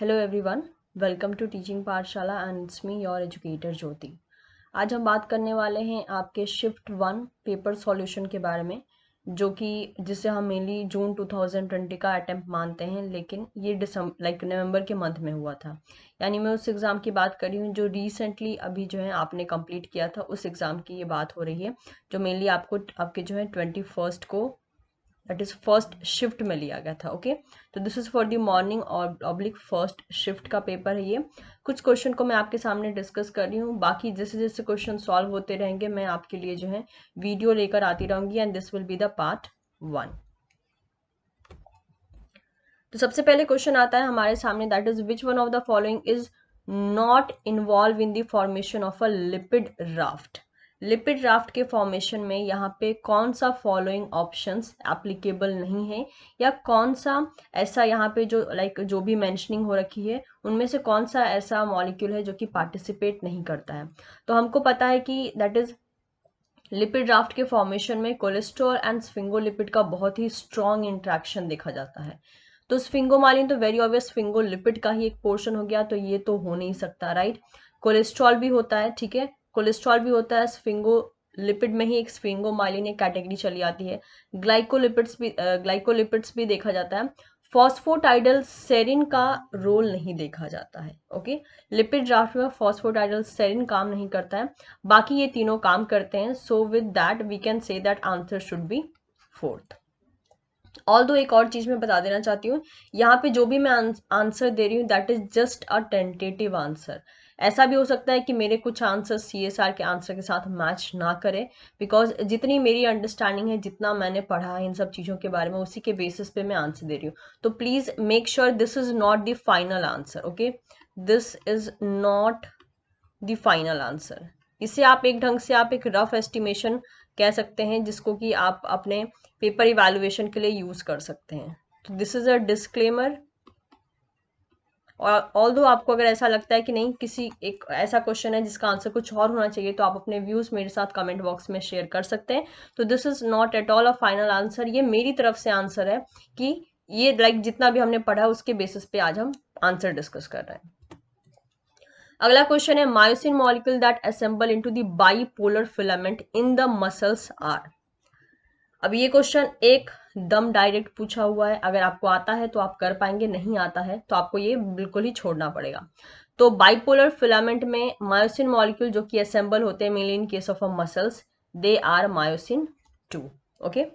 Hello everyone, welcome to teaching Pathshala and it's me your educator Jyoti. आज हम बात करने वाले हैं आपके शिफ्ट 1 पेपर सॉल्यूशन के बारे में, जो कि जिसे हम मेनली जून 2020 का अटेम्प्ट मानते हैं, लेकिन ये नवंबर के मंथ में हुआ था। यानी मैं उस एग्ज़ाम की बात कर रही हूँ जो रिसेंटली अभी जो है आपने कंप्लीट किया था, उस एग्ज़ाम की ये बात हो रही है, जो मेनली आपको आपके जो है 21 को दैट इज फर्स्ट शिफ्ट में लिया गया था। ओके, तो this is for the morning और ऑब्लिक फर्स्ट शिफ्ट का पेपर है ये। कुछ क्वेश्चन को मैं आपके सामने डिस्कस कर रही हूँ, बाकी जैसे जैसे क्वेश्चन सॉल्व होते रहेंगे मैं आपके लिए जो है वीडियो लेकर आती रहूंगी and this will be the part 1। तो सबसे पहले क्वेश्चन आता है हमारे सामने, that is which one of the following is not involve in the formation of a lipid raft. Lipid raft के फॉर्मेशन में यहाँ पे कौन सा फॉलोइंग ऑप्शंस एप्लीकेबल नहीं है, या कौन सा ऐसा यहाँ पे जो जो भी मेंशनिंग हो रखी है उनमें से कौन सा ऐसा मॉलिक्यूल है जो कि पार्टिसिपेट नहीं करता है। तो हमको पता है कि दैट इज लिपिड राफ्ट के फॉर्मेशन में कोलेस्ट्रॉल एंड स्फिंगोलिपिड का बहुत ही स्ट्रॉन्ग इंट्रैक्शन देखा जाता है। तो स्फिंगोमालिन तो वेरी ऑब्वियस स्फिंगोलिपिड का ही एक पोर्शन हो गया, तो ये तो हो नहीं सकता, राइट। कोलेस्ट्रॉल भी होता है, ठीक है, कोलेस्ट्रॉल भी होता है, स्फिंगोलिपिड में ही एक स्फिंगोमालिन एक कैटेगरी चली आती है। ग्लाइकोलिपिड्स भी देखा जाता है। फॉस्फोटाइडल सेरिन का रोल नहीं देखा जाता है। ओके, लिपिड राफ्ट में फॉस्फोटाइडल सेरिन काम नहीं करता है, बाकी ये तीनों काम करते हैं। So with that we can say that answer should be fourth. Although एक और चीज मैं बता देना चाहती हूँ, यहाँ पे जो भी मैं आंसर दे रही हूँ that is just a tentative answer. ऐसा भी हो सकता है कि मेरे कुछ आंसर CSR के आंसर के साथ मैच ना करे, बिकॉज जितनी मेरी अंडरस्टैंडिंग है, जितना मैंने पढ़ा है इन सब चीज़ों के बारे में, उसी के बेसिस पे मैं आंसर दे रही हूँ। तो please make sure this is not the final answer. Okay, this is not the final answer. इसे आप एक ढंग से आप एक रफ एस्टिमेशन कह सकते हैं, जिसको कि आप अपने पेपर इवैल्यूएशन के लिए यूज कर सकते हैं। तो दिस इज अ डिस्क्लेमर। और ऑल्दो आपको अगर ऐसा लगता है कि नहीं किसी एक ऐसा क्वेश्चन है जिसका आंसर कुछ और होना चाहिए, तो आप अपने व्यूज मेरे साथ कमेंट बॉक्स में शेयर कर सकते हैं। तो this is not at all a final answer, ये मेरी तरफ से आंसर है कि ये जितना भी हमने पढ़ा उसके बेसिस पे आज हम आंसर डिस्कस कर रहे हैं। अगला क्वेश्चन है, myosin molecule that assemble into the bipolar filament in the muscles are. अब ये क्वेश्चन एक दम डायरेक्ट पूछा हुआ है, अगर आपको आता है तो आप कर पाएंगे, नहीं आता है तो आपको ये बिल्कुल ही छोड़ना पड़ेगा। तो बाइपोलर फिलामेंट में मायोसिन मॉलिक्यूल जो कि असेंबल होते हैं mainly in case of a muscles, they are myosin 2। Okay,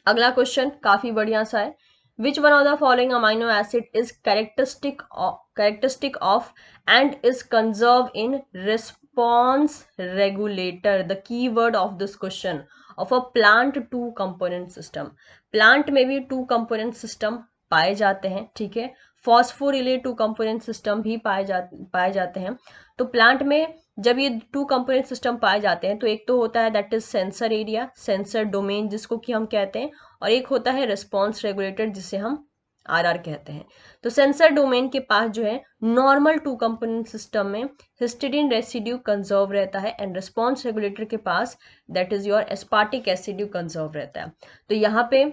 अगला क्वेश्चन काफी बढ़िया सा है, which one of the following amino acid is characteristic of and is conserved in response regulator? The key word of this question of a plant two component system. Plant में भी to component system पाए जाते हैं, ठीक है, phosphorylate to component system भी पाए जाते हैं। तो प्लांट में जब ये टू कंपोनेंट सिस्टम पाए जाते हैं, तो एक तो होता है that is sensor area, sensor domain जिसको कि हम कहते हैं, और एक होता है रिस्पॉन्स रेगुलेटर जिसे हम RR कहते हैं। तो सेंसर डोमेन के पास जो है नॉर्मल टू कंपोनेंट सिस्टम में हिस्टिडीन रेसिड्यू कंजर्व रहता है, एंड रिस्पॉन्स रेगुलेटर के पास that is your aspartic residue conserve रहता है। तो यहाँ पे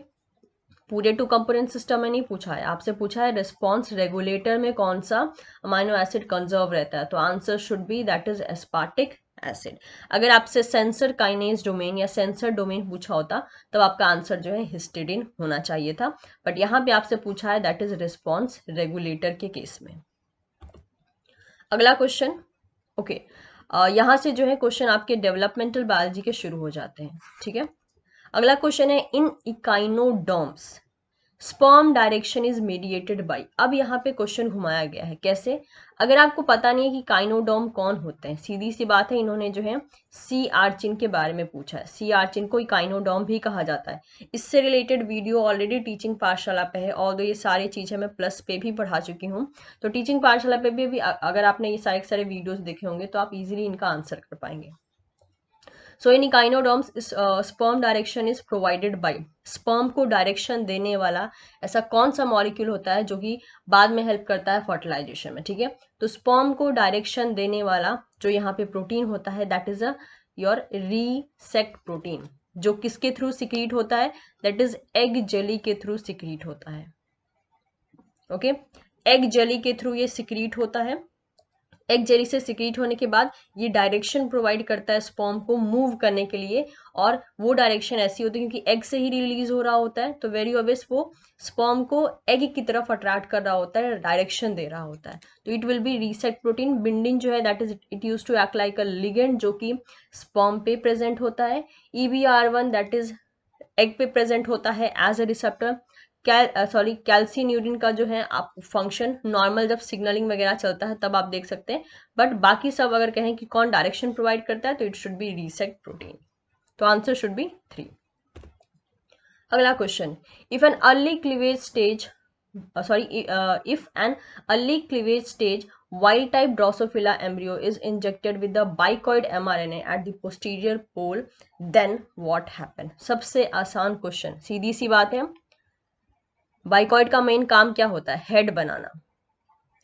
पूरे टू कंपोनेंट सिस्टम में नहीं पूछा है, आपसे पूछा है रिस्पॉन्स रेगुलेटर में कौन सा अमाइनो एसिड कंजर्व रहता है, तो answer should B that is aspartic acid. अगर आपसे सेंसर काइनेज डोमेन या सेंसर डोमेन पूछा होता तब आपका आंसर जो है हिस्टिडीन होना चाहिए था, बट यहाँ पे आपसे पूछा है दैट इज रिस्पॉन्स रेगुलेटर के केस में। अगला क्वेश्चन, ओके, यहाँ से जो है क्वेश्चन आपके डेवलपमेंटल बायोलॉजी के शुरू हो जाते हैं, ठीक है। अगला क्वेश्चन है, in echinoderms sperm direction is mediated by. अब यहाँ पे क्वेश्चन घुमाया गया है, कैसे? अगर आपको पता नहीं है कि काइनोडर्म कौन होते हैं, सीधी सी बात है, इन्होंने जो है सी आर्चिन के बारे में पूछा है। सी आर्चिन को काइनोडर्म भी कहा जाता है। इससे रिलेटेड वीडियो ऑलरेडी टीचिंग पाठशाला पे है, और ये सारी चीजें मैं प्लस पे भी पढ़ा चुकी हूँ। तो टीचिंग पाठशाला पे भी अगर आपने ये सारे वीडियोस देखे होंगे तो आप इजीली इनका आंसर कर पाएंगे। So in echinoderms sperm direction is provided by, sperm को डायरेक्शन देने वाला ऐसा कौन सा मॉलिक्यूल होता है जो कि बाद में हेल्प करता है फर्टिलाइजेशन में, ठीक है। तो स्पर्म को डायरेक्शन देने वाला जो यहाँ पे प्रोटीन होता है that is a your resact protein, जो किसके थ्रू सिक्रीट होता है, दैट इज एग जेली के थ्रू सिक्रीट होता है। ओके, एग जेली के थ्रू ये सिक्रीट होता है। एग जेली से सिक्रीट होने के बाद ये डायरेक्शन प्रोवाइड करता है स्पर्म को मूव करने के लिए, और वो डायरेक्शन ऐसी होती है क्योंकि एग से ही रिलीज हो रहा होता है, तो वेरी ऑब्वियस वो स्पर्म को एग की तरफ अट्रैक्ट कर रहा होता है, डायरेक्शन दे रहा होता है। तो it will be reset protein binding जो है that is it use to act like a ligand जो कि स्पर्म पे प्रेजेंट होता है। EBR1 दैट इज एग पे प्रेजेंट होता है एज अ रिसेप्टर। कैल्सिन्यूरिन का जो है आप फंक्शन नॉर्मल जब सिग्नलिंग वगैरह चलता है तब आप देख सकते हैं, बट बाकी सब अगर कहें कि कौन डायरेक्शन प्रोवाइड करता है तो it should be reset protein. तो आंसर शुड बी 3। अगला question, if an early cleavage stage if an early cleavage stage wild type Drosophila embryo is injected with the bicoid mRNA at the posterior pole, then what happen? सबसे आसान question, सीधी सी बात है। Bicoid का main काम क्या होता है? Head बनाना।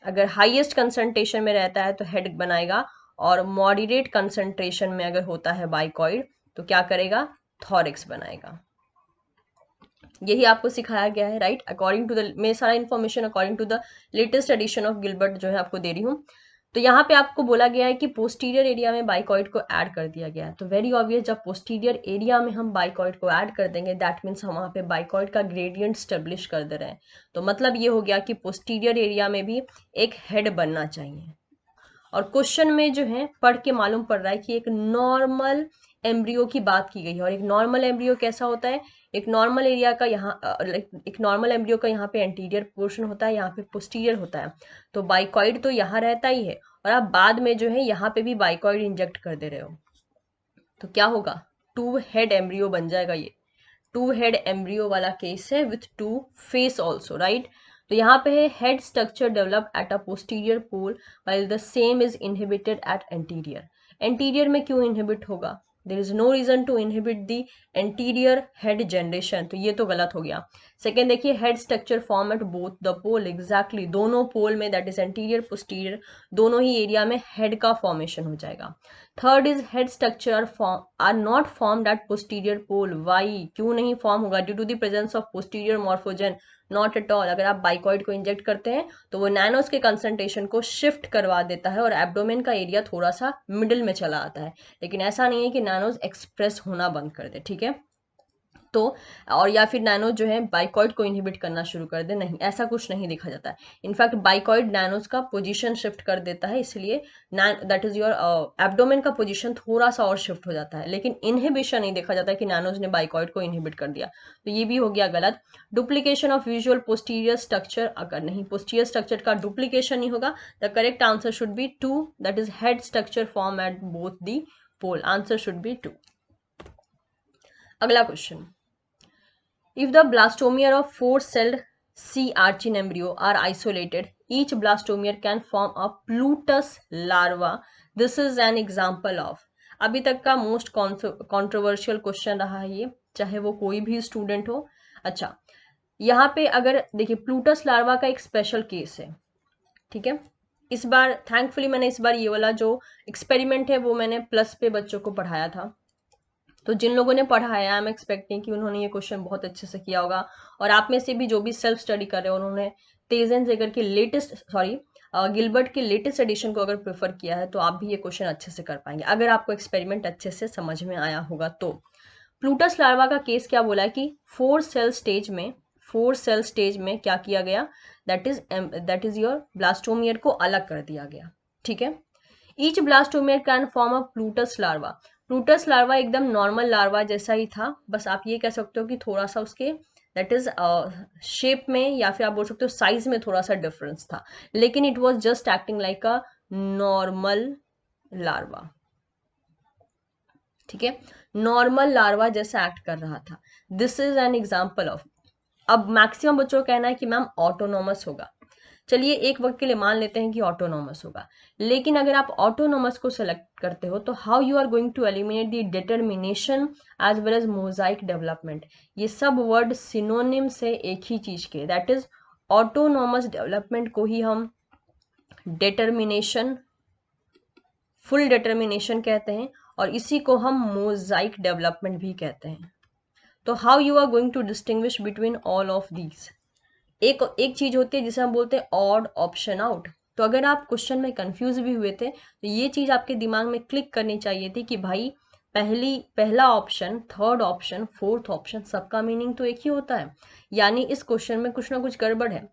अगर हाईएस्ट कंसंट्रेशन में रहता है तो हेड बनाएगा, और मॉडरेट कंसंट्रेशन में अगर होता है बाइकॉइड तो क्या करेगा? थॉरिक्स बनाएगा। यही आपको सिखाया गया है, राइट? अकॉर्डिंग टू द, मैं सारा information according to the latest edition of Gilbert जो है आपको दे रही हूँ। तो यहाँ पे आपको बोला गया है कि पोस्टीरियर एरिया में बाइकॉइड को ऐड कर दिया गया है, तो वेरी ऑब्वियस जब पोस्टीरियर एरिया में हम बाइकॉइड को ऐड कर देंगे दैट मीन्स हम वहाँ पे बाइकॉइड का ग्रेडियंट स्टेब्लिश कर दे रहे हैं। तो मतलब ये हो गया कि पोस्टीरियर एरिया में भी एक हेड बनना चाहिए। और क्वेश्चन में जो है पढ़ के मालूम पड़ रहा है कि एक नॉर्मल एम्ब्रियो की बात की गई है, और एक नॉर्मल एम्ब्रियो कैसा होता है? एक नॉर्मल एरिया का यहाँ एक नॉर्मल एम्ब्रियो का यहाँ पे एंटीरियर पोर्शन होता है, यहाँ पे पोस्टीरियर होता है। तो बाइकॉइड तो यहाँ रहता ही है, और आप बाद में जो है यहाँ पे भी बाइकॉइड इंजेक्ट कर दे रहे हो, तो क्या होगा? 2 हेड एम्ब्रियो बन जाएगा। ये 2 हेड एम्ब्रियो वाला केस है विथ 2 फेस ऑल्सो, राइट? तो यहाँ पे है head structure develop at a posterior pole while the same is inhibited at anterior. Anterior में क्यों इनहिबिट होगा? There is no reason to inhibit the anterior head generation, तो ये तो गलत हो गया। सेकेंड देखिए, head structure form at both the pole, exactly दोनों पोल में, दैट इज एंटीरियर पोस्टीरियर, दोनों ही एरिया में हेड का फॉर्मेशन हो जाएगा। Third is head structure are not formed at posterior pole. Why? क्यों नहीं फॉर्म होगा? Due to the presence of posterior morphogen. Not at all. अगर आप बाइकॉइड को इंजेक्ट करते हैं तो वो नैनोस के कंसंट्रेशन को शिफ्ट करवा देता है और एब्डोमेन का एरिया थोड़ा सा मिडिल में चला आता है, लेकिन ऐसा नहीं है कि नैनोस एक्सप्रेस होना बंद कर दे, ठीक है? तो और या फिर नैनो जो है बाइकॉइड को इनहिबिट करना शुरू कर दे, नहीं, ऐसा कुछ नहीं देखा जाता है। इनफैक्ट बाइकॉइड नैनोस का पोजीशन शिफ्ट कर देता है, इसलिए दैट इज योर एब्डोमेन का पोजीशन थोड़ा सा और शिफ्ट हो जाता है, लेकिन इनहिबिशन नहीं देखा जाता है कि नैनोस ने बाइकॉइड को इनहिबिट कर दिया, तो ये भी हो गया गलत। Duplication of visual posterior structure, अगर नहीं, पोस्टीरियर स्ट्रक्चर का डुप्लीकेशन नहीं होगा, the correct answer should be 2, that is head structure form at both the pole, answer should be 2। अगला question, if the blastomere of 4-celled sea archin embryo are isolated, each blastomere can form a Plutus larva. This is an example of, अभी तक का most controversial question रहा है ये, चाहे वो कोई भी स्टूडेंट हो। अच्छा, यहाँ पे अगर देखिए प्लूटस लार्वा का एक स्पेशल केस है, ठीक है? इस बार थैंकफुली मैंने इस बार ये वाला जो एक्सपेरिमेंट है वो मैंने प्लस पे बच्चों को पढ़ाया था, तो जिन लोगों ने पढ़ा है आई एम एक्सपेक्टिंग कि उन्होंने ये क्वेश्चन बहुत अच्छे से किया होगा, और आप में से भी जो भी सेल्फ स्टडी कर रहे हो उन्होंने तेजन जेगर की गिलबर्ट के लेटेस्ट एडिशन को अगर प्रेफर किया है तो आप भी ये क्वेश्चन अच्छे से कर पाएंगे अगर आपको एक्सपेरिमेंट अच्छे से समझ में आया होगा। तो प्लूटस लार्वा का केस क्या बोला है कि 4 सेल स्टेज में क्या किया गया, दैट इज योर ब्लास्टोमियर को अलग कर दिया गया, ठीक है? Each blastomere can form a Plutus larva. Plutus larva एकदम नॉर्मल लार्वा जैसा ही था, बस आप ये कह सकते हो कि थोड़ा सा उसके दैट इज शेप में या फिर आप बोल सकते हो साइज में थोड़ा सा डिफरेंस था, लेकिन it was just acting like a normal larva, ठीक है? नॉर्मल लार्वा जैसा एक्ट कर रहा था। This is an example of, अब मैक्सिमम बच्चों का कहना है कि मैम ऑटोनोमस होगा। चलिए एक वक्त के लिए मान लेते हैं कि ऑटोनोमस होगा, लेकिन अगर आप ऑटोनोमस को सेलेक्ट करते हो तो how you are going to eliminate the determination as well as mosaic development. ये सब वर्ड सिनोनिम से एक ही चीज के, दैट इज ऑटोनोमस डेवलपमेंट को ही हम डिटर्मिनेशन, फुल डिटर्मिनेशन कहते हैं, और इसी को हम मोजाइक डेवलपमेंट भी कहते हैं। तो how you are going to distinguish between all of these? एक एक चीज होती है जिसे हम बोलते हैं ऑड ऑप्शन आउट। तो अगर आप क्वेश्चन में कंफ्यूज भी हुए थे तो ये चीज आपके दिमाग में क्लिक करनी चाहिए थी कि भाई पहला option, third option, fourth option, सबका मीनिंग तो एक ही होता है, यानी इस क्वेश्चन में कुछ ना कुछ गड़बड़ है।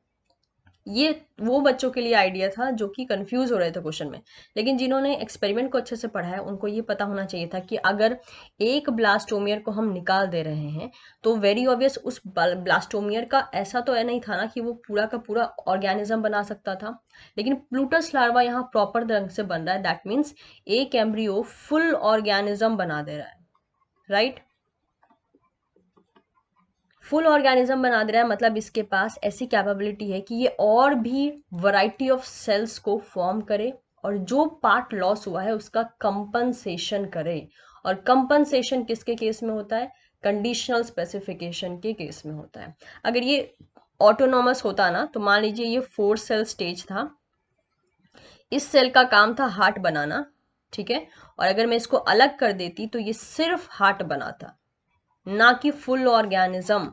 ये वो बच्चों के लिए आइडिया था जो कि कंफ्यूज हो रहे थे क्वेश्चन में, लेकिन जिन्होंने एक्सपेरिमेंट को अच्छे से पढ़ा है उनको ये पता होना चाहिए था कि अगर एक ब्लास्टोमियर को हम निकाल दे रहे हैं तो वेरी ऑब्वियस उस ब्लास्टोमियर का ऐसा तो नहीं था ना कि वो पूरा का पूरा ऑर्गेनिज्म बना सकता था, लेकिन प्लूटस लार्वा यहाँ प्रॉपर ढंग से बन रहा है, दैट मीन्स एक एम्ब्रियो फुल ऑर्गेनिज्म बना दे रहा है, राइट। फुल ऑर्गेनिज्म बना दे रहा है मतलब इसके पास ऐसी कैपेबिलिटी है कि ये और भी वैरायटी ऑफ सेल्स को फॉर्म करे और जो पार्ट लॉस हुआ है उसका कंपनसेशन करे। और कंपनसेशन किसके केस में होता है? कंडीशनल स्पेसिफिकेशन के केस में होता है। अगर ये ऑटोनॉमस होता ना तो मान लीजिए ये 4 सेल स्टेज था, इस सेल का काम था हार्ट बनाना, ठीक है, और अगर मैं इसको अलग कर देती तो ये सिर्फ हार्ट बनाता, ना कि full organism.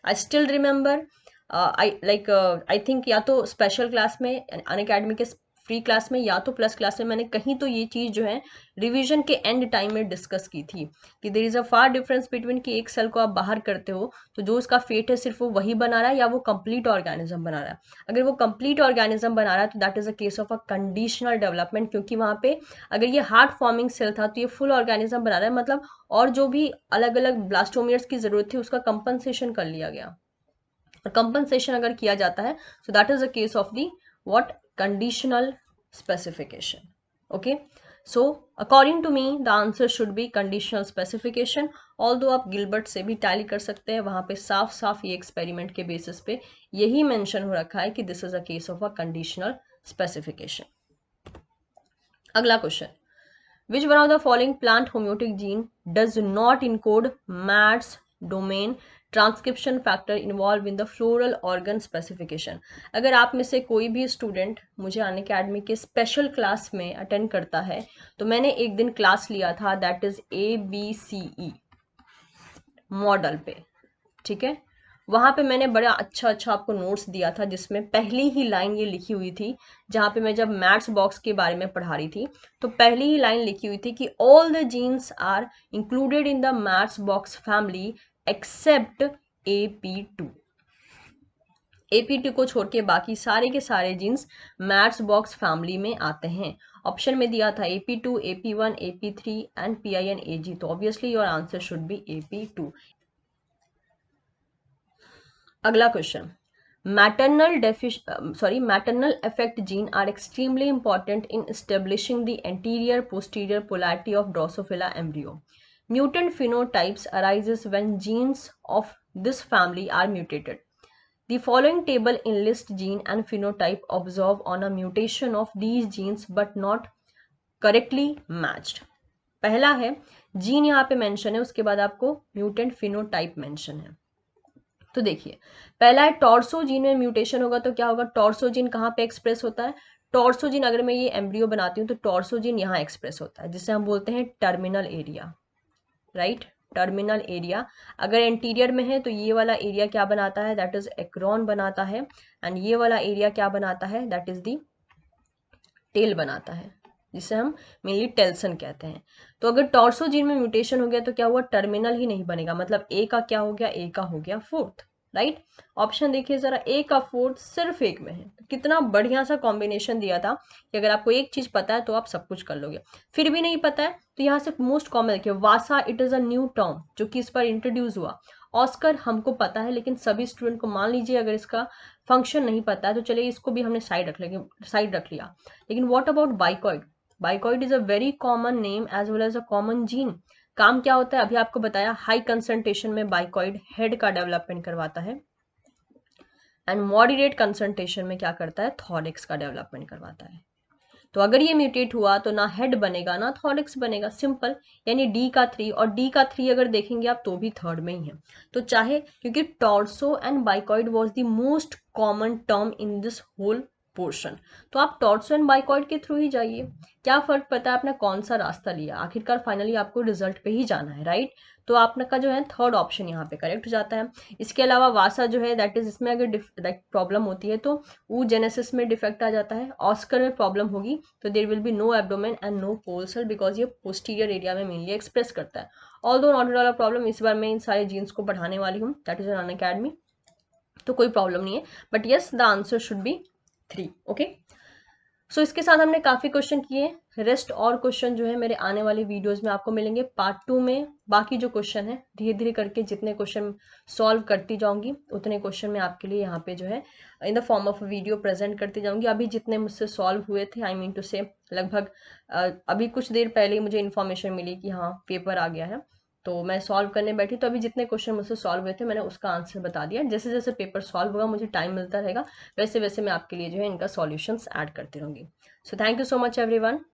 I still remember, I think या तो स्पेशल क्लास में, अनअकैडमी के फ्री क्लास में या तो प्लस क्लास में मैंने कहीं तो ये चीज जो है रिवीजन के एंड टाइम में डिस्कस की थी कि there is a far difference between कि एक सेल को आप बाहर करते हो तो जो उसका फेट है सिर्फ वो वही बना रहा है या वो कंप्लीट ऑर्गेनिज्म बना रहा है। अगर वो कंप्लीट ऑर्गेनिज्म बना रहा है तो that is a case of a conditional development, क्योंकि वहां पे अगर ये हार्ट फॉर्मिंग सेल था तो ये फुल ऑर्गेनिज्म बना रहा है, मतलब और जो भी अलग अलग ब्लास्टोमियर्स की जरूरत थी उसका कंपनसेशन कर लिया गया। और कंपनसेशन अगर किया जाता है so that is the case of the what, conditional specification. Okay, so according to me the answer should be conditional specification. Although आप गिलबर्ट से भी टैली कर सकते हैं, वहां पे साफ साफ ये एक्सपेरिमेंट के बेसिस पे यही मेंशन हो रखा है कि this is a case of a conditional specification. अगला question, which one of the following plant homeotic gene does not encode MADS domain transcription factor involve in the floral organ specification? अगर आप में से कोई भी स्टूडेंट मुझे Unacademy के special class में अटेंड करता है तो मैंने एक दिन क्लास लिया था दैट इज ABCE मॉडल पे, ठीक है। वहां पे मैंने बड़ा अच्छा अच्छा आपको नोट्स दिया था जिसमें पहली ही लाइन ये लिखी हुई थी, जहां पे मैं जब मैथ्स बॉक्स के बारे में पढ़ा रही थी तो पहली ही लाइन लिखी हुई थी कि all the genes are included in the MADS box family except AP2। AP2 को छोड़ के बाकी सारे के सारे जीन्स मैथ्स बॉक्स फैमिली में आते हैं। ऑप्शन में दिया था AP2, AP1, AP3 and PIN AG, तो obviously your answer should B AP2। अगला question, maternal effect gene are extremely important in establishing the anterior posterior polarity of Drosophila embryo. Mutant phenotypes arises when genes of this family are mutated. The following table enlists gene and phenotype observed on a mutation of these genes but not correctly matched. पहला है gene यहाँ पे mention है, उसके बाद आपको mutant phenotype mention है। तो देखिए, पहला है टॉर्सो जीन में म्यूटेशन होगा तो क्या होगा, टॉर्सो जीन कहाँ पे एक्सप्रेस होता है? टॉर्सो जीन अगर मैं ये एम्ब्रियो बनाती हूँ तो टॉर्सो जीन यहाँ एक्सप्रेस होता है जिसे हम बोलते हैं terminal area, right, terminal area. अगर एंटीरियर में है तो ये वाला एरिया क्या बनाता है, दैट इज एक्रोन बनाता है, एंड ये वाला एरिया क्या बनाता है, दैट इज दी टेल बनाता है, जिसे हम मेनली टेल्सन कहते हैं। तो अगर टॉर्सो जीन में म्यूटेशन हो गया तो क्या हुआ, टर्मिनल ही नहीं बनेगा, मतलब ए का क्या हो गया, ए का हो गया फोर्थ, राइट। ऑप्शन देखिए जरा, ए का फोर्थ सिर्फ एक में है, तो कितना बढ़िया सा कॉम्बिनेशन दिया था कि अगर आपको एक चीज पता है तो आप सब कुछ कर लोगे। फिर भी नहीं पता है तो यहाँ से मोस्ट कॉमन देखिए, वासा, it is a new term जो कि इस पर इंट्रोड्यूस हुआ। ऑस्कर हमको पता है लेकिन सभी स्टूडेंट को मान लीजिए अगर इसका फंक्शन नहीं पता है तो चलिए इसको भी हमने साइड रख लिया। लेकिन what about bicoid? Bicoid is a very common name as well as a common gene. काम क्या होता है अभी आपको बताया, हाई कंसंट्रेशन में बाइकॉइड हेड का डेवलपमेंट करवाता है एंड मॉडरेट कंसंट्रेशन में क्या करता है, थॉरिक्स का डेवलपमेंट करवाता है। तो अगर ये म्यूटेट हुआ तो ना हेड बनेगा ना थॉरिक्स बनेगा, सिंपल। यानी डी का 3, और डी का 3 अगर देखेंगे आप तो भी थर्ड में ही है। तो चाहे, क्योंकि torso and bicoid was the most common term in this whole portion. तो आप टॉर्सो एंड बाइकॉइड के थ्रू ही जाइए, क्या फर्क पता है आपने कौन सा रास्ता लिया, आखिरकार फाइनली आपको रिजल्ट पे ही जाना है, राइट। तो आपका जो है थर्ड ऑप्शन यहाँ पे करेक्ट हो जाता है। इसके अलावा वासा जो है दैट इज, इसमें अगर प्रॉब्लम होती है तो वो जेनेसिस में डिफेक्ट आ जाता है। ऑस्कर में प्रॉब्लम होगी तो there will be no abdomen and no pole cell, because ये पोस्टीरियर एरिया में मेनली एक्सप्रेस करता है। Although not at all problem, इस बार मैं इन सारे जीन्स को बढ़ाने वाली हूँ, दैट इज एन अनअकैडमी, तो कोई प्रॉब्लम नहीं है। But yes the answer should be 3। Okay, so इसके साथ हमने काफ़ी क्वेश्चन किए। रेस्ट और क्वेश्चन जो है मेरे आने वाली वीडियोस में आपको मिलेंगे पार्ट 2 में। बाकी जो क्वेश्चन है धीरे धीरे करके जितने क्वेश्चन सॉल्व करती जाऊंगी उतने क्वेश्चन मैं आपके लिए यहाँ पे जो है in the form of video present करती जाऊंगी। अभी जितने मुझसे सॉल्व हुए थे, आई मीन टू से लगभग अभी कुछ देर पहले ही मुझे इन्फॉर्मेशन मिली कि हाँ पेपर आ गया है, तो मैं सॉल्व करने बैठी, तो अभी जितने क्वेश्चन मुझसे सॉल्व हुए थे मैंने उसका आंसर बता दिया। जैसे जैसे पेपर सॉल्व होगा, मुझे टाइम मिलता रहेगा, वैसे वैसे मैं आपके लिए जो है इनका सॉल्यूशंस ऐड करती रहूंगी। So thank you so much everyone.